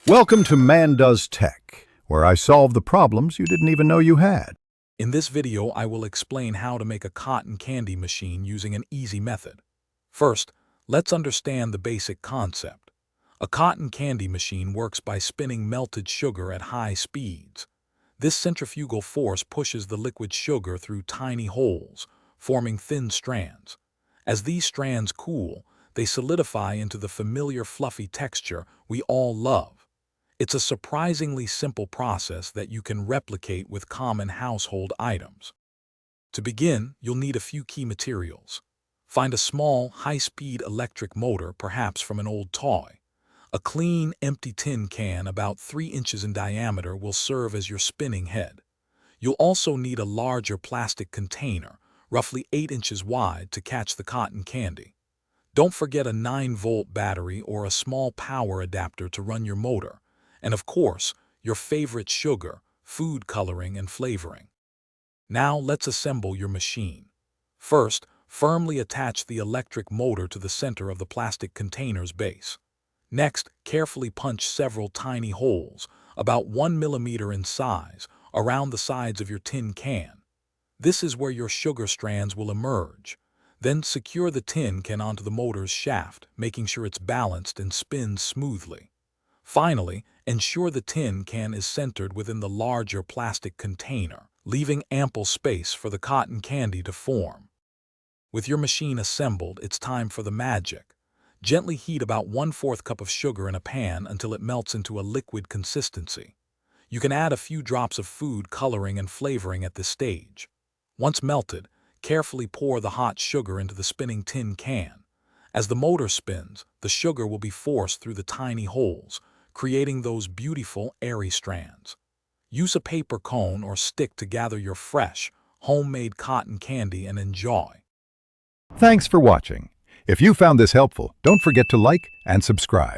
Welcome to Man Does Tech, where I solve the problems you didn't even know you had. In this video, I will explain how to make a cotton candy machine using an easy method. First, let's understand the basic concept. A cotton candy machine works by spinning melted sugar at high speeds. This centrifugal force pushes the liquid sugar through tiny holes, forming thin strands. As these strands cool, they solidify into the familiar fluffy texture we all love. It's a surprisingly simple process that you can replicate with common household items. To begin, you'll need a few key materials. Find a small, high-speed electric motor, perhaps from an old toy. A clean, empty tin can about 3 inches in diameter will serve as your spinning head. You'll also need a larger plastic container, roughly 8 inches wide, to catch the cotton candy. Don't forget a 9-volt battery or a small power adapter to run your motor. And of course, your favorite sugar, food coloring, and flavoring. Now let's assemble your machine. First, firmly attach the electric motor to the center of the plastic container's base. Next, carefully punch several tiny holes, about 1 millimeter in size, around the sides of your tin can. This is where your sugar strands will emerge. Then secure the tin can onto the motor's shaft, making sure it's balanced and spins smoothly. Finally, ensure the tin can is centered within the larger plastic container, leaving ample space for the cotton candy to form. With your machine assembled, it's time for the magic. Gently heat about 1/4 cup of sugar in a pan until it melts into a liquid consistency. You can add a few drops of food coloring and flavoring at this stage. Once melted, carefully pour the hot sugar into the spinning tin can. As the motor spins, the sugar will be forced through the tiny holes, creating those beautiful, airy strands. Use a paper cone or stick to gather your fresh, homemade cotton candy and enjoy. Thanks for watching. If you found this helpful, don't forget to like and subscribe.